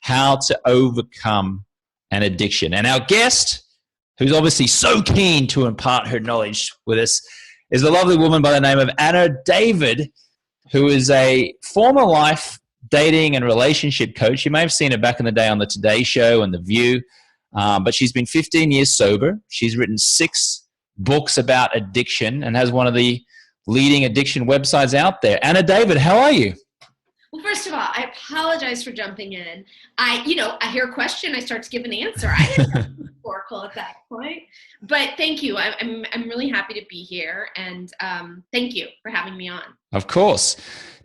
how to overcome an addiction. And our guest, who's obviously so keen to impart her knowledge with us, is a lovely woman by the name of Anna David, who is a former life dating and relationship coach. You may have seen her back in the day on the Today Show and The View, but she's been 15 years sober. She's written 6 books about addiction and has one of the leading addiction websites out there. Anna David, how are you? Well, first of all, I apologize for jumping in. I hear a question, I start to give an answer. I didn't know Oracle at that point, but thank you. I'm really happy to be here, and thank you for having me on. Of course.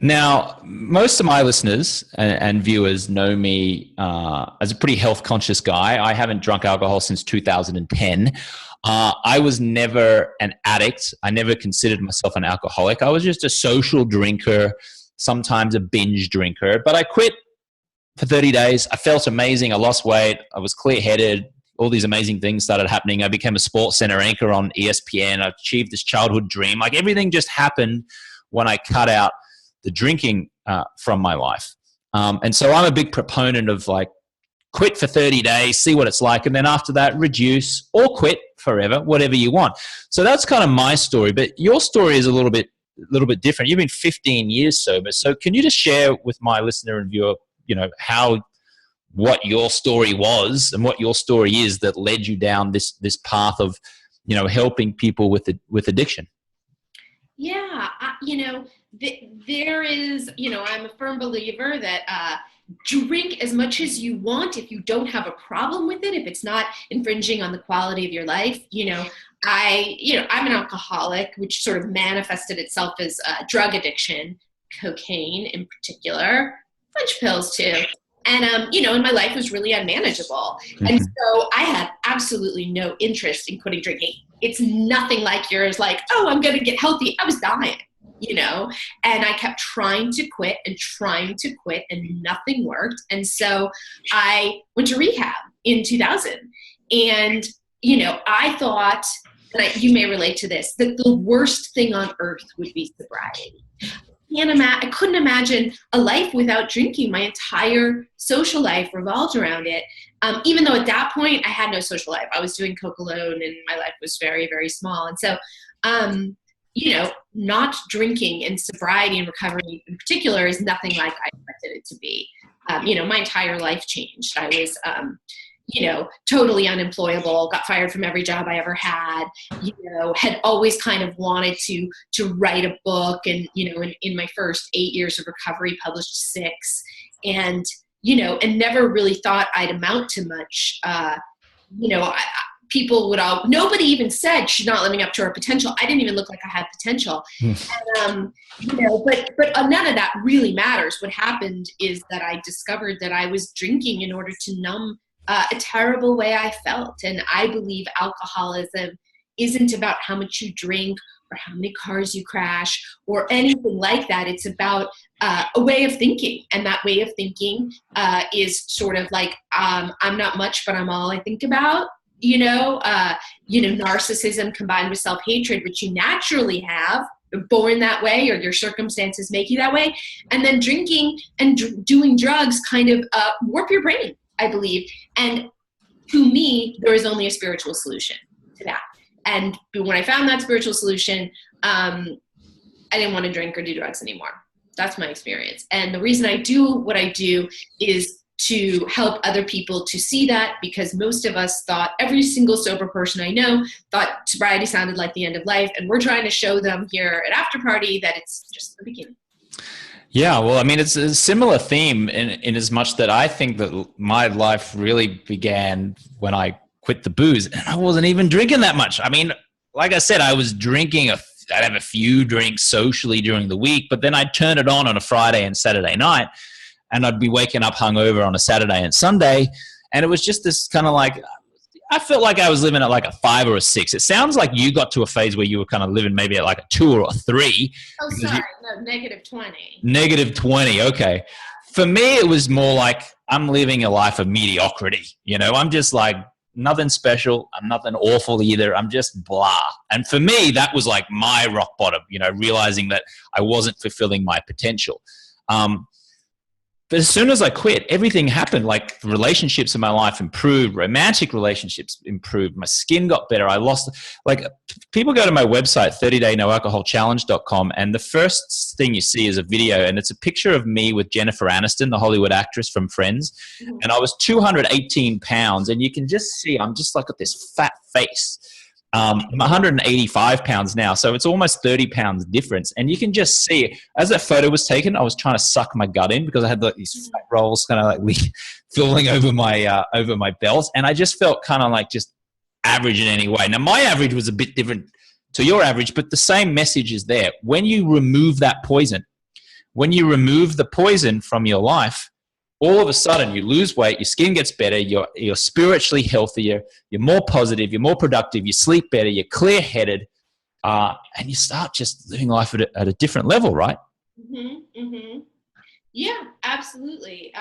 Now, most of my listeners and viewers know me as a pretty health conscious guy. I haven't drunk alcohol since 2010. I was never an addict. I never considered myself an alcoholic. I was just a social drinker, sometimes a binge drinker, but I quit for 30 days. I felt amazing. I lost weight. I was clear-headed. All these amazing things started happening. I became a sports center anchor on ESPN. I achieved this childhood dream. Like, everything just happened when I cut out the drinking from my life. And so I'm a big proponent of, like, quit for 30 days, see what it's like, and then after that, reduce or quit forever, whatever you want. So that's kind of my story, but your story is a little bit different. You've been 15 years sober. So can you just share with my listener and viewer, what your story was and what your story is that led you down this path of, helping people with addiction? Yeah. There is, I'm a firm believer that drink as much as you want if you don't have a problem with it, if it's not infringing on the quality of your life. I'm an alcoholic, which sort of manifested itself as drug addiction, cocaine in particular, a bunch of pills too. And, and my life was really unmanageable. Mm-hmm. And so I had absolutely no interest in quitting drinking. It's nothing like yours, like, oh, I'm going to get healthy. I was dying, and I kept trying to quit and nothing worked. And so I went to rehab in 2000. And, I thought, and you may relate to this, that the worst thing on earth would be sobriety. I couldn't imagine a life without drinking. My entire social life revolved around it. Even though at that point I had no social life. I was doing coke alone and my life was very, very small. And so, not drinking and sobriety and recovery in particular is nothing like I expected it to be. My entire life changed. I was, totally unemployable, got fired from every job I ever had, had always kind of wanted to write a book. And, in my first 8 years of recovery, published 6, and never really thought I'd amount to much. People would nobody even said she's not living up to her potential. I didn't even look like I had potential. And, but none of that really matters. What happened is that I discovered that I was drinking in order to numb a terrible way I felt. And I believe alcoholism isn't about how much you drink or how many cars you crash or anything like that. It's about a way of thinking. And that way of thinking is sort of like, I'm not much, but I'm all I think about. Narcissism combined with self-hatred, which you naturally have, born that way, or your circumstances make you that way. And then drinking and doing drugs kind of warp your brain, I believe. And to me, there is only a spiritual solution to that. And when I found that spiritual solution, I didn't want to drink or do drugs anymore. That's my experience. And the reason I do what I do is to help other people to see that, because most of us thought, every single sober person I know thought sobriety sounded like the end of life. And we're trying to show them here at After Party that it's just the beginning. Yeah, well, I mean, it's a similar theme in as much that I think that my life really began when I quit the booze, and I wasn't even drinking that much. I mean, like I said, I was drinking I'd have a few drinks socially during the week, but then I'd turn it on a Friday and Saturday night, and I'd be waking up hungover on a Saturday and Sunday. And it was just this kind of like, I felt like I was living at like a 5 or a 6. It sounds like you got to a phase where you were kind of living maybe at like a 2 or a 3. Oh, sorry. No, -20. -20. Okay. For me, it was more like I'm living a life of mediocrity. I'm just like, nothing special. I'm nothing awful either. I'm just blah. And for me, that was like my rock bottom, realizing that I wasn't fulfilling my potential. But as soon as I quit, everything happened. Like relationships in my life improved, romantic relationships improved, my skin got better. I lost, like, people go to my website, 30daynoalcoholchallenge.com, and the first thing you see is a video, and it's a picture of me with Jennifer Aniston, the Hollywood actress from Friends. And I was 218 pounds, and you can just see I'm just like got this fat face. I'm 185 pounds now, so it's almost 30 pounds difference. And you can just see, as that photo was taken, I was trying to suck my gut in because I had like these fat rolls kind of like filling over my belt, and I just felt kind of like just average in any way. Now, my average was a bit different to your average, but the same message is there. When you remove that poison, when you remove the poison from your life, all of a sudden you lose weight, your skin gets better, you're spiritually healthier, you're more positive, you're more productive, you sleep better, you're clear-headed, and you start just living life at a different level, right? Mm-hmm, mm-hmm. Yeah, absolutely.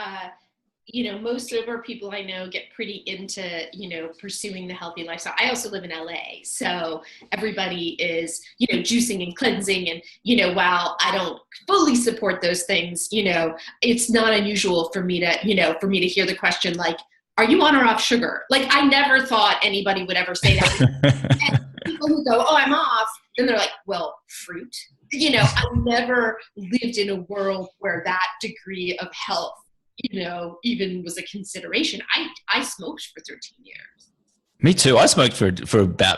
Most sober people I know get pretty into, pursuing the healthy lifestyle. I also live in LA, so everybody is, juicing and cleansing. And, while I don't fully support those things, it's not unusual for me to, hear the question, like, are you on or off sugar? Like, I never thought anybody would ever say that. And people who go, oh, I'm off, then they're like, well, fruit. I never lived in a world where that degree of health even was a consideration. I smoked for 13 years. Me too. I smoked for about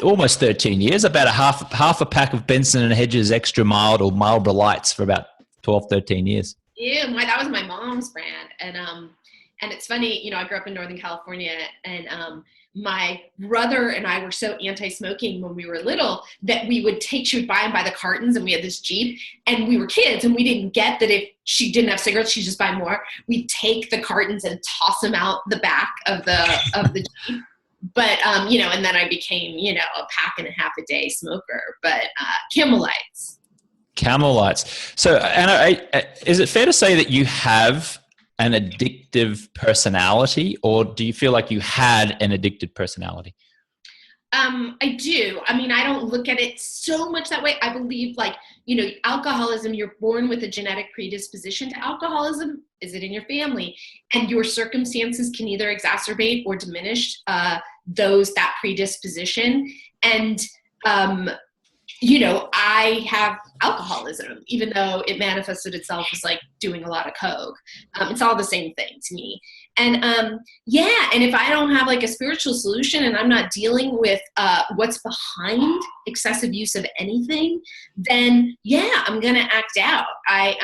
almost 13 years, about half a pack of Benson and Hedges extra mild or Marlboro Lights for about 12, 13 years. Yeah, that was my mom's brand. And it's funny, I grew up in Northern California, and my brother and I were so anti-smoking when we were little that she would buy the cartons, and we had this Jeep, and we were kids, and we didn't get that if she didn't have cigarettes, she'd just buy more. We'd take the cartons and toss them out the back of the Jeep. But, and then I became, a pack and a half a day smoker, but Camel Lights. Camel Lights. So, Anna, is it fair to say that you have an addictive personality, or do you feel like you had an addicted personality? I do. I mean, I don't look at it so much that way. I believe, like, alcoholism, you're born with a genetic predisposition to alcoholism. Is it in your family? And your circumstances can either exacerbate or diminish that predisposition. And, I have alcoholism, even though it manifested itself as like doing a lot of coke. It's all the same thing to me. And and if I don't have like a spiritual solution, and I'm not dealing with what's behind excessive use of anything, then I'm gonna act out. I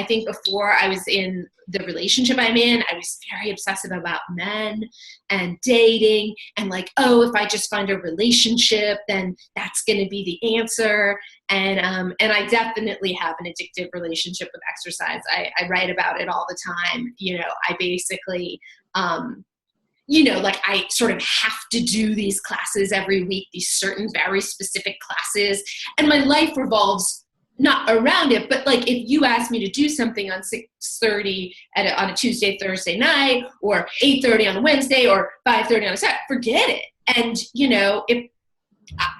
think before I was in the relationship I'm in, I was very obsessive about men and dating, and like, oh, if I just find a relationship, then that's going to be the answer. And I definitely have an addictive relationship with exercise. I write about it all the time. I basically, I sort of have to do these classes every week, these certain very specific classes, and my life revolves not around it, but like if you ask me to do something on 6:30 on a Tuesday, Thursday night, or 8:30 on a Wednesday, or 5:30 on a Saturday, forget it. And, if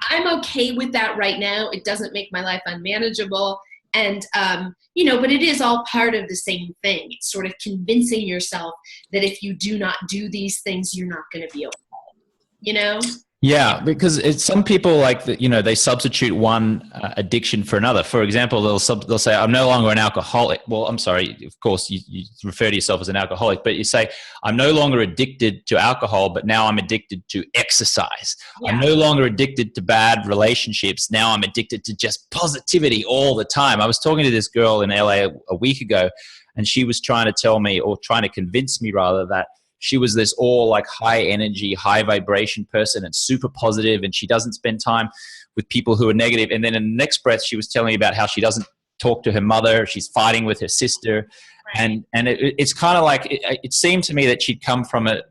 I'm okay with that right now, it doesn't make my life unmanageable. And, but it is all part of the same thing. It's sort of convincing yourself that if you do not do these things, you're not going to be okay, Yeah, because some people like that, they substitute one addiction for another. For example, they'll say, I'm no longer an alcoholic. Well, I'm sorry, of course, you refer to yourself as an alcoholic, but you say, I'm no longer addicted to alcohol, but now I'm addicted to exercise. Yeah. I'm no longer addicted to bad relationships. Now I'm addicted to just positivity all the time. I was talking to this girl in LA a week ago, and she was trying to tell me, or trying to convince me rather, that she was this all like high energy, high vibration person and super positive, and she doesn't spend time with people who are negative. And then in the next breath, she was telling me about how she doesn't talk to her mother. She's fighting with her sister. Right. And it's kind of like, it seemed to me that she'd come from a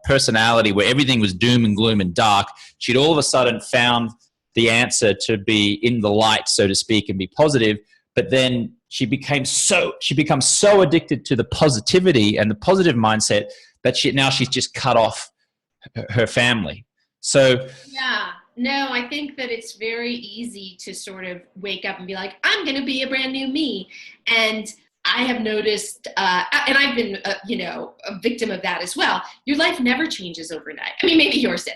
personality where everything was doom and gloom and dark. She'd all of a sudden found the answer to be in the light, so to speak, and be positive. But then she becomes so addicted to the positivity and the positive mindset that she's just cut off her family. So no, I think that it's very easy to sort of wake up and be like, I'm going to be a brand new me. And I have noticed, and I've been, a victim of that as well. Your life never changes overnight. I mean, maybe yours did,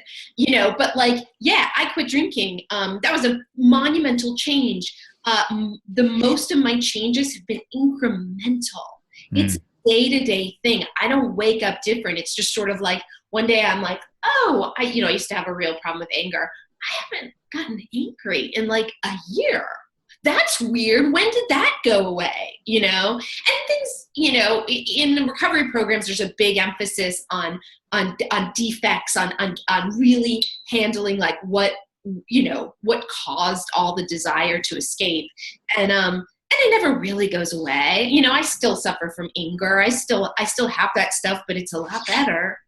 but like, yeah, I quit drinking. That was a monumental change. The most of my changes have been incremental. It's a day-to-day thing. I don't wake up different. It's just sort of like one day I'm like, oh, I used to have a real problem with anger. I haven't gotten angry in like a year. That's weird. When did that go away? And things, in the recovery programs, there's a big emphasis on defects, on really handling like what caused all the desire to escape. And it never really goes away. I still suffer from anger. I still have that stuff, but it's a lot better.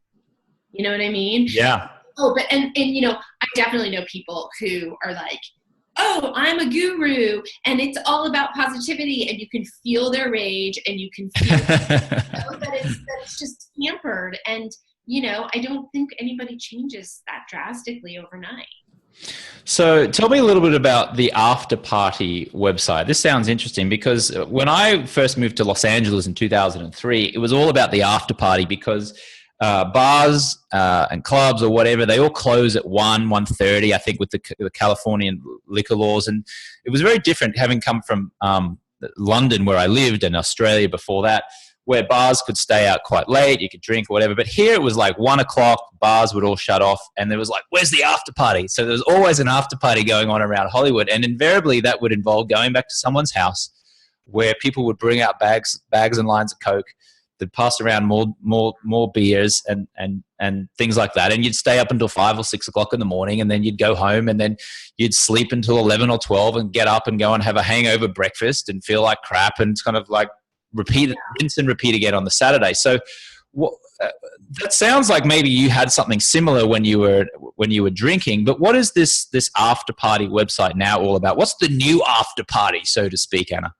You know what I mean? Yeah. Oh, but and I definitely know people who are like, oh, I'm a guru, and it's all about positivity, and you can feel their rage, and you can feel that it's just hampered. And I don't think anybody changes that drastically overnight. So tell me a little bit about the After Party website. This sounds interesting because when I first moved to Los Angeles in 2003, it was all about the after party because bars and clubs or whatever, they all close at 1:30, I think, with the Californian liquor laws. And it was very different having come from London, where I lived, and Australia before that, where bars could stay out quite late, you could drink or whatever. But here it was like 1:00, bars would all shut off, and there was like, where's the after party? So there was always an after party going on around Hollywood, and invariably that would involve going back to someone's house where people would bring out bags and lines of Coke. They'd pass around more beers and things like that, and you'd stay up until 5 or 6 o'clock in the morning, and then you'd go home, and then you'd sleep until 11 or 12, and get up and go and have a hangover breakfast and feel like crap, and kind of like rinse and repeat again on the Saturday. So that sounds like maybe you had something similar when you were drinking. But what is this after party website now all about? What's the new after party, so to speak, Anna?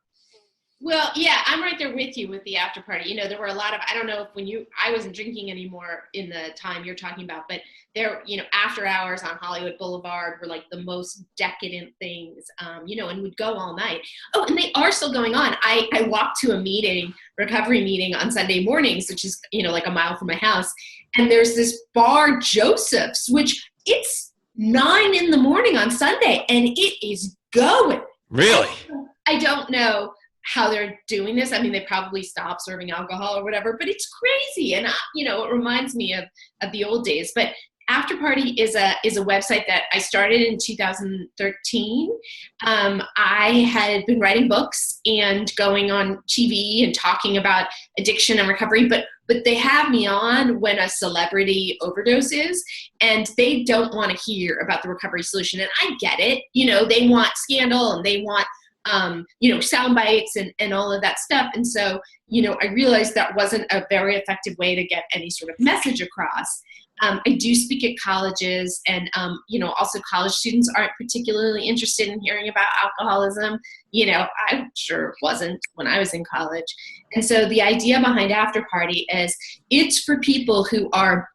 Well, yeah, I'm right there with you with the after party. There were a lot of, I don't know if I wasn't drinking anymore in the time you're talking about, but there, after hours on Hollywood Boulevard were like the most decadent things, and would go all night. Oh, and they are still going on. I walked to a recovery meeting on Sunday mornings, which is, like a mile from my house. And there's this bar, Joseph's, which it's 9 a.m. on Sunday, and it is going. Really? I don't know how they're doing this. I mean, they probably stopped serving alcohol or whatever, but it's crazy. And, it reminds me of the old days. But After Party is a website that I started in 2013. I had been writing books and going on TV and talking about addiction and recovery, but they have me on when a celebrity overdoses, and they don't want to hear about the recovery solution. And I get it. They want scandal, and they want sound bites and all of that stuff. And so, I realized that wasn't a very effective way to get any sort of message across. I do speak at colleges, and, also college students aren't particularly interested in hearing about alcoholism. I sure wasn't when I was in college. And so the idea behind After Party is it's for people who are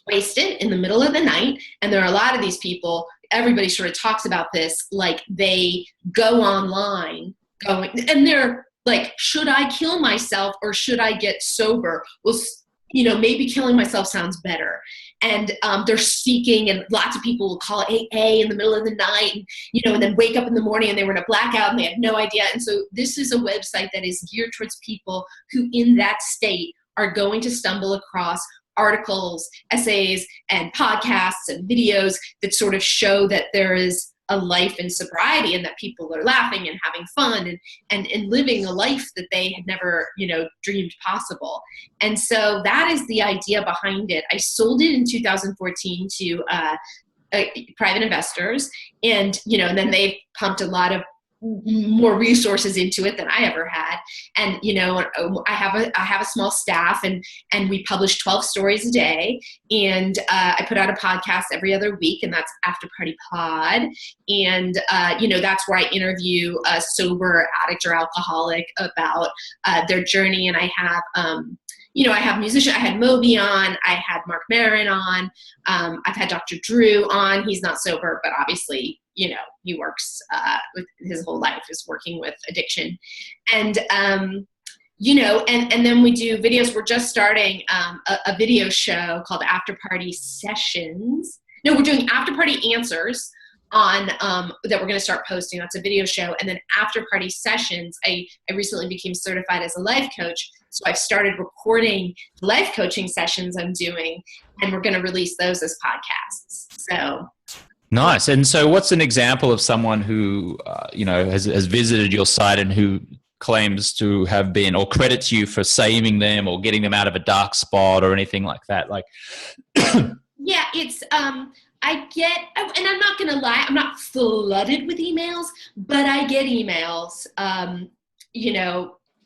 wasted in the middle of the night. And there are a lot of these people, everybody sort of talks about this, like they go online and they're like, should I kill myself or should I get sober? Well, maybe killing myself sounds better. And they're seeking, and lots of people will call AA in the middle of the night, and, and then wake up in the morning and they were in a blackout and they had no idea. And so this is a website that is geared towards people who in that state are going to stumble across articles, essays, and podcasts and videos that sort of show that there is a life in sobriety and that people are laughing and having fun and living a life that they had never, dreamed possible. And so that is the idea behind it. I sold it in 2014 to private investors, and, and then they pumped a lot of more resources into it than I ever had. And, I have a small staff, and we publish 12 stories a day. And I put out a podcast every other week, and that's After Party Pod. And, that's where I interview a sober addict or alcoholic about their journey. And I have, I have musicians. I had Moby on. I had Mark Maron on. I've had Dr. Drew on. He's not sober, but obviously, he works with his whole life is working with addiction. And and then we do videos. We're just starting a video show called After Party Sessions. No, we're doing After Party Answers on that we're going to start posting. That's a video show. And then After Party Sessions, I recently became certified as a life coach. So I've started recording life coaching sessions I'm doing, and we're going to release those as podcasts. So nice. And so what's an example of someone who, has visited your site and who claims to have been, or credits you for saving them or getting them out of a dark spot or anything like that? Like, yeah, it's, I get, and I'm not going to lie, I'm not flooded with emails, but I get emails,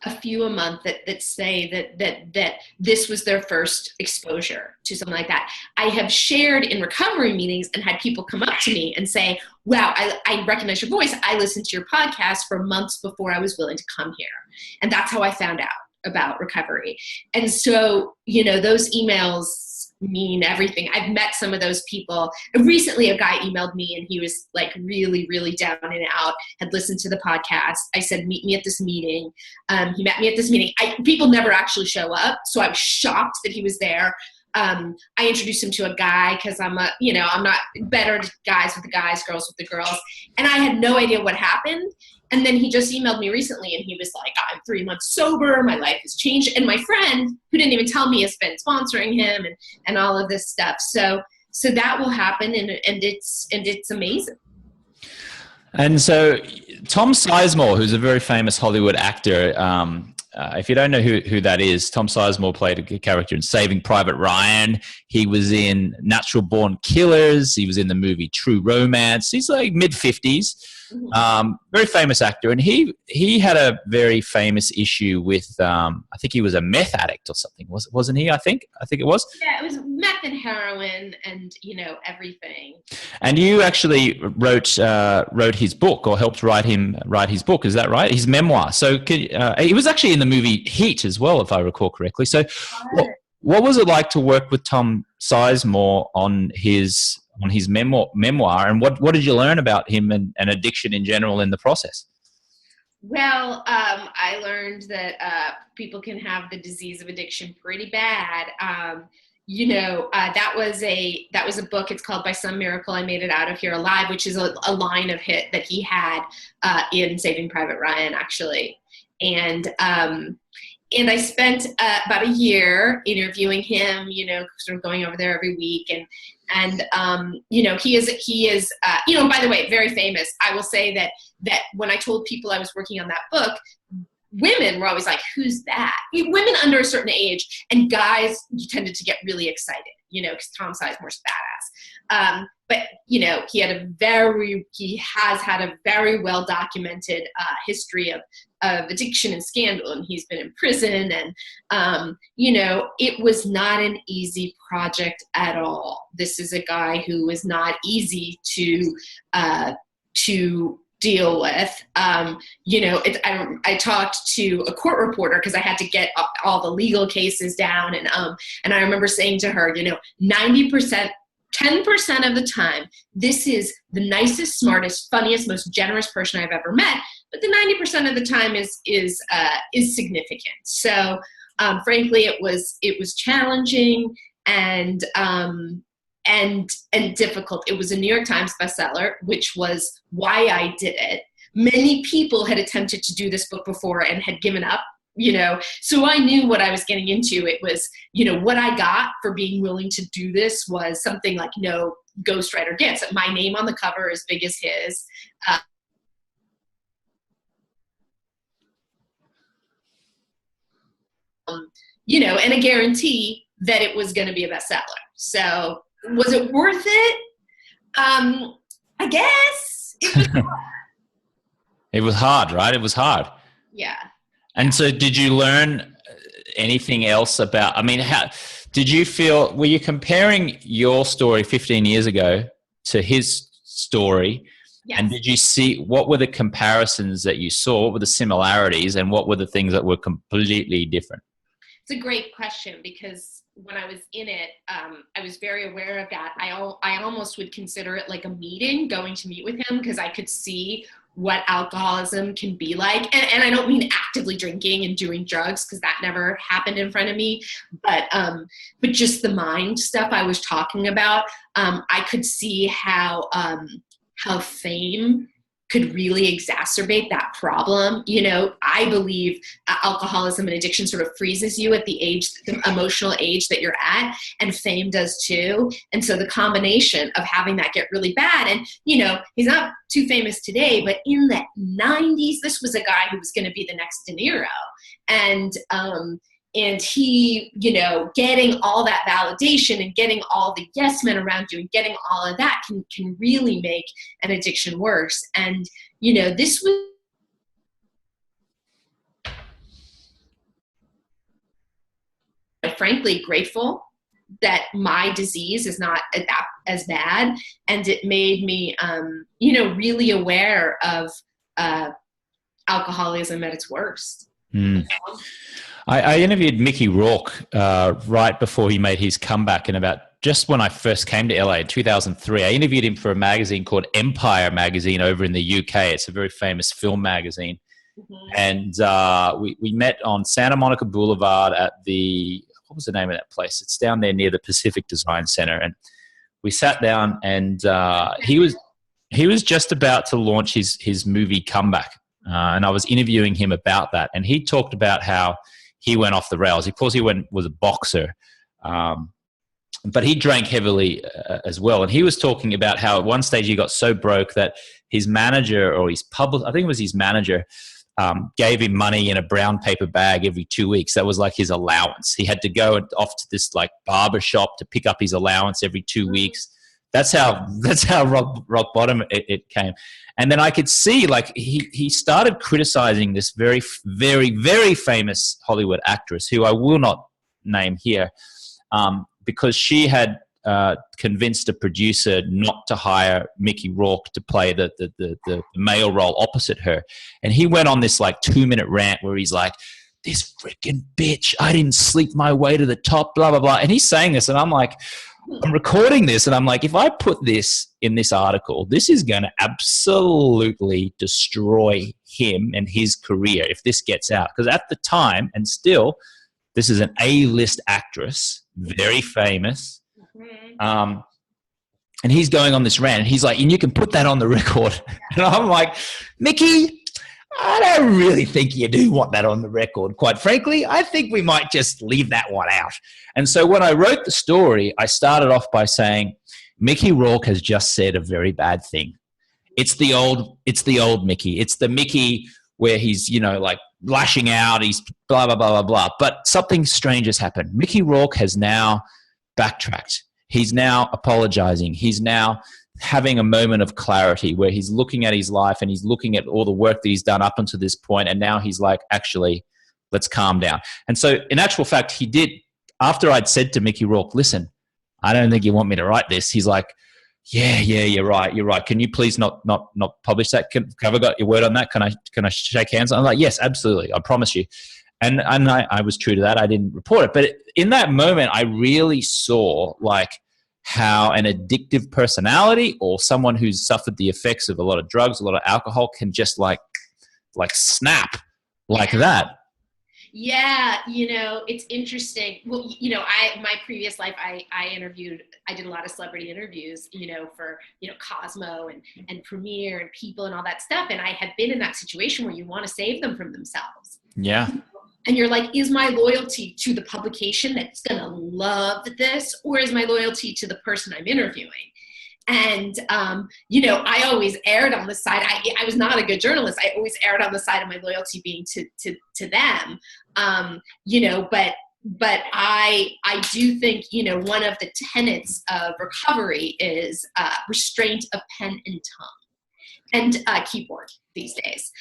a few a month that say that this was their first exposure to something like that. I have shared in recovery meetings and had people come up to me and say, wow, I recognize your voice. I listened to your podcast for months before I was willing to come here. And that's how I found out about recovery. And so, those emails mean everything. I've met some of those people. Recently, a guy emailed me and he was like really, really down and out, had listened to the podcast. I said, meet me at this meeting. He met me at this meeting. People never actually show up. So I was shocked that he was there. I introduced him to a guy because I'm not better guys with the guys, girls with the girls. And I had no idea what happened. And then he just emailed me recently and he was like, I'm 3 months sober. My life has changed. And my friend, who didn't even tell me, has been sponsoring him and all of this stuff. So that will happen. And it's amazing. and so Tom Sizemore, who's a very famous Hollywood actor, if you don't know who that is, Tom Sizemore played a character in Saving Private Ryan. He was in Natural Born Killers. He was in the movie True Romance. He's like mid-50s. Very famous actor. And he had a very famous issue with, I think he was a meth addict or something. Wasn't he? I think it was. Yeah, it was meth and heroin and, everything. And you actually wrote his book, or helped write his book. Is that right? His memoir. So he was actually in the movie Heat as well, if I recall correctly. So what was it like to work with Tom Sizemore on his memoir, and what did you learn about him and addiction in general in the process? Well, I learned that people can have the disease of addiction pretty bad. That was a book. It's called By Some Miracle I Made It Out of Here Alive, which is a line of hit that he had in Saving Private Ryan, actually. And I spent about a year interviewing him, sort of going over there every week. And he is by the way, very famous. I will say that when I told people I was working on that book, women were always like, who's that? Women under a certain age, and guys tended to get really excited, because Tom Sizemore's badass. But he has had a very well documented history of addiction and scandal, and he's been in prison, and it was not an easy project at all. This is a guy who was not easy to deal with. I talked to a court reporter because I had to get all the legal cases down, and I remember saying to her, 90%. 10% of the time, this is the nicest, smartest, funniest, most generous person I've ever met. But the 90% of the time is significant. So, frankly, it was challenging and difficult. It was a New York Times bestseller, which was why I did it. Many people had attempted to do this book before and had given up. So I knew what I was getting into. It was, what I got for being willing to do this was something like no ghostwriter gets. My name on the cover as big as his. And a guarantee that it was going to be a bestseller. So was it worth it? I guess it was hard. It was hard, right? It was hard. Yeah. And so did you learn anything else about, how did you feel, were you comparing your story 15 years ago to his story? Yes. And did you see, what were the comparisons that you saw? What were the similarities, and what were the things that were completely different? It's a great question, because when I was in it, I was very aware of that. I almost would consider it like a meeting, going to meet with him, because I could see what alcoholism can be like. And I don't mean actively drinking and doing drugs, because that never happened in front of me, but just the mind stuff I was talking about. I could see how fame could really exacerbate that problem. I believe alcoholism and addiction sort of freezes you at the emotional age that you're at, and fame does too. And so the combination of having that get really bad, and, he's not too famous today, but in the 90s, this was a guy who was going to be the next De Niro. And he, getting all that validation and getting all the yes men around you and getting all of that can really make an addiction worse. And, this was frankly grateful that my disease is not as bad. And it made me, really aware of alcoholism at its worst. Mm. I interviewed Mickey Rourke right before he made his comeback, and just when I first came to LA in 2003. I interviewed him for a magazine called Empire magazine over in the UK. It's a very famous film magazine. Mm-hmm. And we met on Santa Monica Boulevard at what was the name of that place? It's down there near the Pacific Design Center. And we sat down, and he was just about to launch his movie Comeback. And I was interviewing him about that. And he talked about how he went off the rails. Of course, he was a boxer, but he drank heavily as well. And he was talking about how at one stage he got so broke that his manager, or I think it was his manager, gave him money in a brown paper bag every 2 weeks. That was like his allowance. He had to go off to this like barber shop to pick up his allowance every 2 weeks. That's how rock bottom it came. And then I could see, like, he started criticizing this very, very, very famous Hollywood actress, who I will not name here, because she had convinced a producer not to hire Mickey Rourke to play the male role opposite her. And he went on this like 2-minute rant where he's like, "This freaking bitch, I didn't sleep my way to the top, blah, blah, blah." And he's saying this, and I'm like, I'm recording this, and I'm like, if I put this in this article, this is going to absolutely destroy him and his career if this gets out. Because at the time, and still, this is an A-list actress, very famous. And he's going on this rant, and he's like, and you can put that on the record. And I'm like, Mickey, I don't really think you do want that on the record. Quite frankly, I think we might just leave that one out. And so when I wrote the story, I started off by saying, Mickey Rourke has just said a very bad thing. It's the old Mickey. It's the Mickey where he's, like lashing out. He's blah, blah, blah, blah, blah. But something strange has happened. Mickey Rourke has now backtracked. He's now apologizing. He's now having a moment of clarity where he's looking at his life and he's looking at all the work that he's done up until this point. And now he's like, actually, let's calm down. And so in actual fact, he did, after I'd said to Mickey Rourke, listen, I don't think you want me to write this. He's like, yeah, you're right. Can you please not publish that? Have I got your word on that? Can I shake hands? I'm like, yes, absolutely. I promise you. And I was true to that. I didn't report it. But in that moment, I really saw like how an addictive personality or someone who's suffered the effects of a lot of drugs, a lot of alcohol, can just like snap like that. Yeah, it's interesting. Well, my previous life, I did a lot of celebrity interviews, for, Cosmo and Premiere and People and all that stuff. And I had been in that situation where you want to save them from themselves. Yeah. And you're like, is my loyalty to the publication that's going to love this, or is my loyalty to the person I'm interviewing? And, I always erred on the side. I was not a good journalist. I always erred on the side of my loyalty being to them. But I do think, one of the tenets of recovery is restraint of pen and tongue and keyboard these days,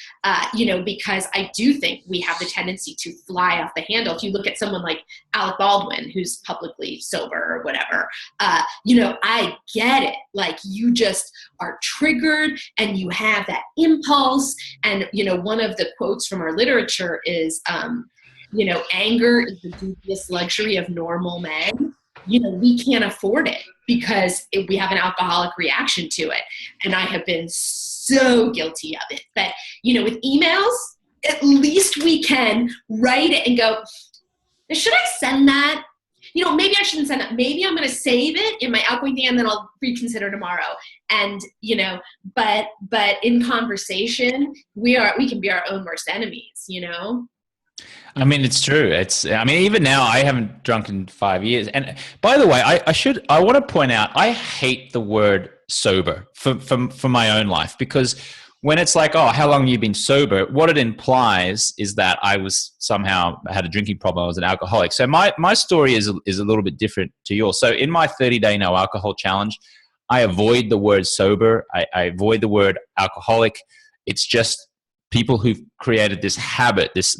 because I do think we have the tendency to fly off the handle. If you look at someone like Alec Baldwin, who's publicly sober or whatever, I get it. Like, you just are triggered and you have that impulse. And, one of the quotes from our literature is, anger is the dubious luxury of normal men. We can't afford it because we have an alcoholic reaction to it. And I have been so guilty of it. But, with emails, at least we can write it and go, should I send that? Maybe I shouldn't send that. Maybe I'm going to save it in my outgoing thing and then I'll reconsider tomorrow. And, but in conversation, we can be our own worst enemies, I mean, it's true. Even now I haven't drunk in 5 years. And by the way, I want to point out, I hate the word sober for my own life, because when it's like, oh, how long have you been sober? What it implies is that I was somehow had a drinking problem. I was an alcoholic. So my story is a little bit different to yours. So in my 30-day no alcohol challenge, I avoid the word sober. I avoid the word alcoholic. It's just people who've created this habit, this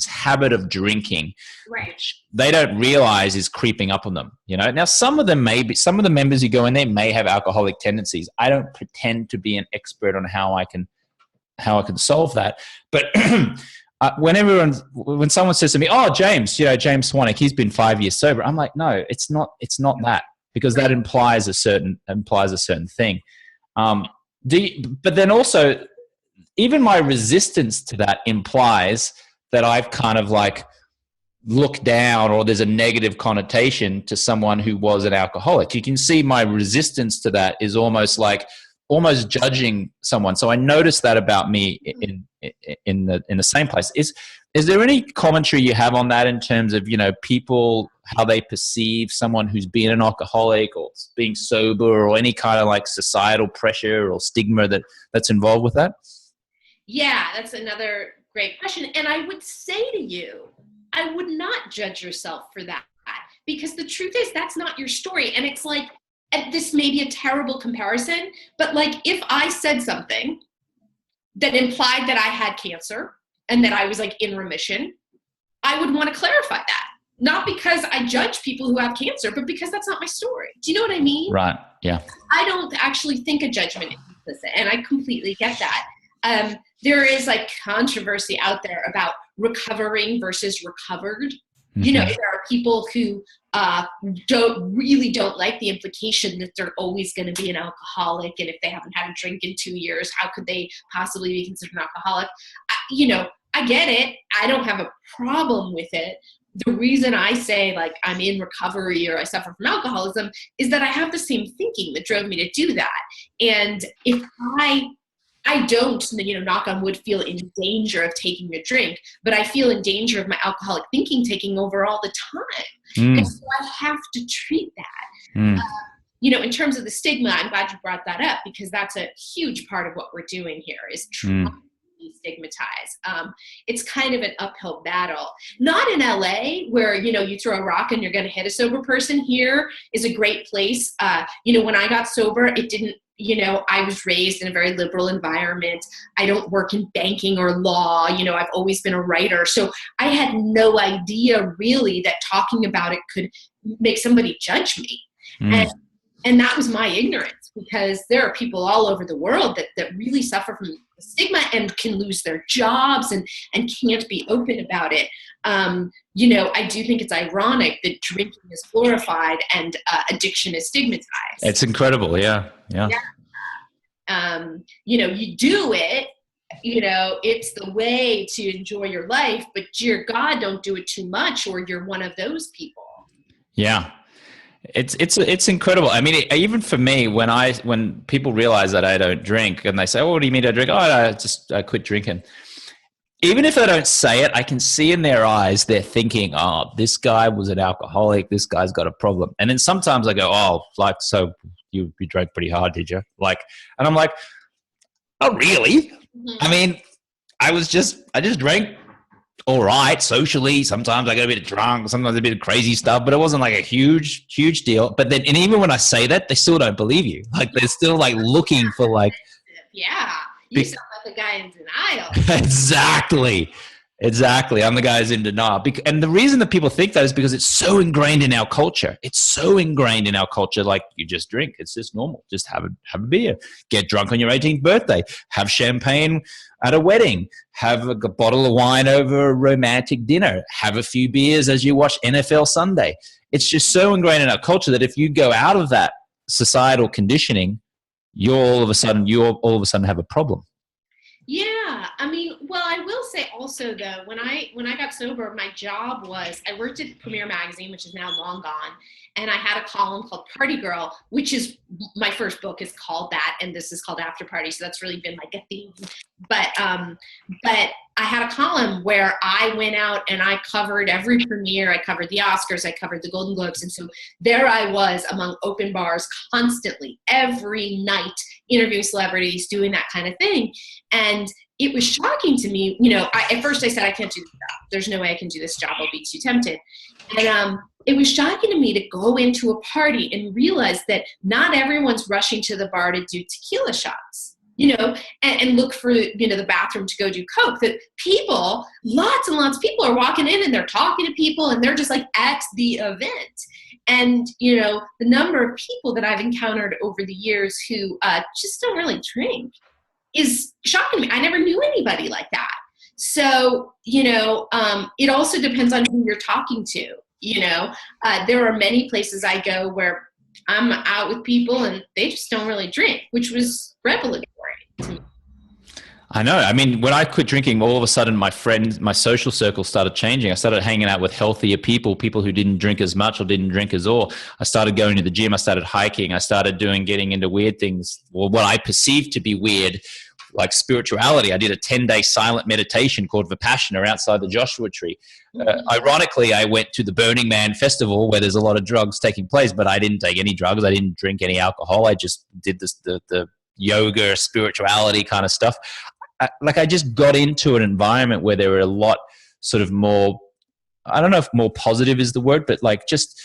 habit of drinking, right, which they don't realize is creeping up on them. Now some of the members who go in there may have alcoholic tendencies. I don't pretend to be an expert on how I can solve that. But when someone says to me, "Oh, James Swanwick, he's been 5 years sober," I'm like, no, it's not that, because that implies a certain thing. But then also, even my resistance to that implies that I've kind of like looked down, or there's a negative connotation to someone who was an alcoholic. You can see my resistance to that is almost judging someone. So I noticed that about me in the same place. Is there any commentary you have on that in terms of, people, how they perceive someone who's been an alcoholic or being sober, or any kind of like societal pressure or stigma that's involved with that? Yeah, that's another great question. And I would say to you, I would not judge yourself for that, because the truth is that's not your story. And it's like, and this may be a terrible comparison, but like if I said something that implied that I had cancer and that I was like in remission, I would want to clarify that. Not because I judge people who have cancer, but because that's not my story. Do you know what I mean? Right. Yeah. I don't actually think a judgment is implicit, and I completely get that. There is like controversy out there about recovering versus recovered. Mm-hmm. There are people who don't like the implication that they're always going to be an alcoholic, and if they haven't had a drink in 2 years, how could they possibly be considered an alcoholic? I get it. I don't have a problem with it. The reason I say like I'm in recovery or I suffer from alcoholism is that I have the same thinking that drove me to do that. And if I don't, knock on wood, feel in danger of taking a drink, but I feel in danger of my alcoholic thinking taking over all the time. And so I have to treat that. In terms of the stigma, I'm glad you brought that up, because that's a huge part of what we're doing here is trying to destigmatize. It's kind of an uphill battle. Not in LA where, you throw a rock and you're going to hit a sober person. Here is a great place. When I got sober, it didn't, I was raised in a very liberal environment. I don't work in banking or law. I've always been a writer. So I had no idea really that talking about it could make somebody judge me. And that was my ignorance, because there are people all over the world that really suffer from the stigma and can lose their jobs and can't be open about it. I do think it's ironic that drinking is glorified and addiction is stigmatized. It's incredible. Yeah. You do it, it's the way to enjoy your life, but dear God, don't do it too much or you're one of those people. Yeah. It's incredible. I mean, even for me, when people realize that I don't drink and they say, "Oh, what do you mean I drink?" "Oh, I quit drinking." Even if they don't say it, I can see in their eyes they're thinking, "Oh, this guy was an alcoholic. This guy's got a problem." And then sometimes I go, "Oh, like, so you drank pretty hard, did you?" And I'm like, "Oh, really?" Mm-hmm. I mean, I just drank all right socially. Sometimes I got a bit drunk, sometimes a bit of crazy stuff, but it wasn't like a huge deal. But then, and even when I say that, they still don't believe you. Like they're still like looking for like, yeah, you sound like the guy in denial. Exactly. I'm the guy who's in denial. And the reason that people think that is because it's so ingrained in our culture. Like, you just drink. It's just normal. Just have a beer. Get drunk on your 18th birthday. Have champagne at a wedding. Have a bottle of wine over a romantic dinner. Have a few beers as you watch NFL Sunday. It's just so ingrained in our culture that if you go out of that societal conditioning, you all of a sudden have a problem. Yeah, I mean, well, I will say also though, when I got sober, my job was I worked at Premiere Magazine, which is now long gone, and I had a column called Party Girl, which is my first book is called that, and this is called After Party, so that's really been like a theme. But I had a column where I went out and I covered every premiere, I covered the Oscars, I covered the Golden Globes, and so there I was among open bars constantly, every night, interviewing celebrities, doing that kind of thing. And it was shocking to me, at first I said, I can't do this job. There's no way I can do this job. I'll be too tempted. And it was shocking to me to go into a party and realize that not everyone's rushing to the bar to do tequila shots, and look for, the bathroom to go do Coke. That people, lots and lots of people are walking in and they're talking to people and they're just like at the event. And, the number of people that I've encountered over the years who just don't really drink is shocking me. I never knew anybody like that. So, it also depends on who you're talking to. There are many places I go where I'm out with people and they just don't really drink, which was revelatory to me. I know. I mean, when I quit drinking, all of a sudden my social circle started changing. I started hanging out with healthier people who didn't drink as much or didn't drink as all. I started going to the gym. I started hiking. I started getting into weird things, or what I perceived to be weird, like spirituality. I did a 10-day silent meditation called Vipassana outside the Joshua Tree. Ironically, I went to the Burning Man festival where there's a lot of drugs taking place, but I didn't take any drugs. I didn't drink any alcohol. I just did the yoga, spirituality kind of stuff. I just got into an environment where there were a lot sort of more, I don't know if more positive is the word, but like just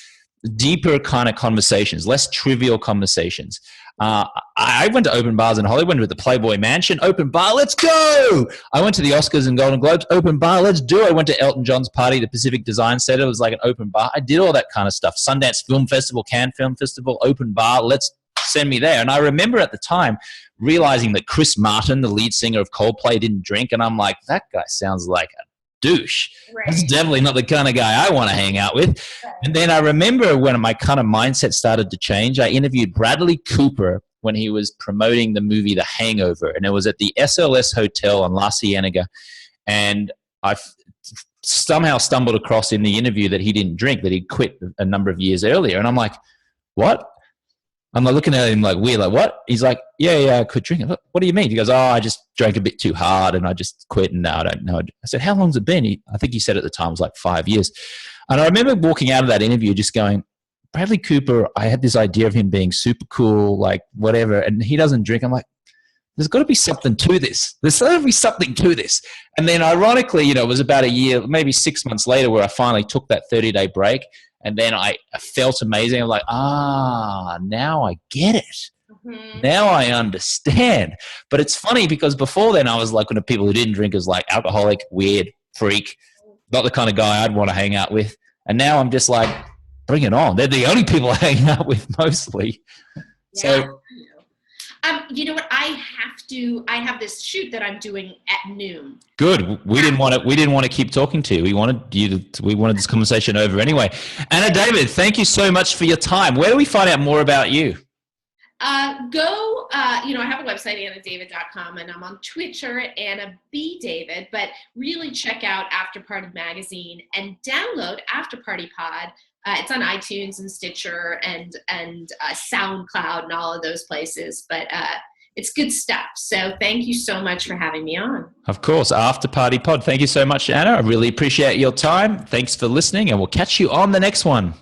deeper kind of conversations, less trivial conversations. I went to open bars in Hollywood, went to the Playboy Mansion, open bar, let's go. I went to the Oscars and Golden Globes, open bar, let's do it. I went to Elton John's party, the Pacific Design Center, it was like an open bar. I did all that kind of stuff. Sundance Film Festival, Cannes Film Festival, open bar, let's send me there. And I remember at the time realizing that Chris Martin, the lead singer of Coldplay, didn't drink. And I'm like, that guy sounds like a douche. Right. That's definitely not the kind of guy I want to hang out with. Right. And then I remember when my kind of mindset started to change, I interviewed Bradley Cooper when he was promoting the movie The Hangover. And it was at the SLS Hotel on La Cienega. And I somehow stumbled across in the interview that he didn't drink, that he'd quit a number of years earlier. And I'm like, what? I'm like looking at him like weird, like what? He's like, yeah, I quit drinking. What do you mean? He goes, I just drank a bit too hard and I just quit and now I don't know. I said, how long's it been? I think he said at the time it was like 5 years. And I remember walking out of that interview just going, Bradley Cooper, I had this idea of him being super cool, like whatever, and he doesn't drink. I'm like, there's got to be something to this. There's got to be something to this. And then ironically, it was about a year, maybe 6 months later where I finally took that 30-day break. And then I felt amazing. I'm like, now I get it. Mm-hmm. Now I understand. But it's funny because before then I was like one of the people who didn't drink as like alcoholic, weird, freak, not the kind of guy I'd want to hang out with. And now I'm just like, bring it on. They're the only people I hang out with mostly. Yeah. So, you know what? I have this shoot that I'm doing at noon. Good. We didn't want to keep talking to you. We wanted this conversation over anyway. Anna David, thank you so much for your time. Where do we find out more about you? I have a website, annadavid.com, and I'm on Twitter at Anna B. David, but really check out After Party Magazine and download After Party Pod. It's on iTunes and Stitcher and SoundCloud and all of those places, but it's good stuff. So thank you so much for having me on. Of course, After Party Pod. Thank you so much, Anna. I really appreciate your time. Thanks for listening, and we'll catch you on the next one.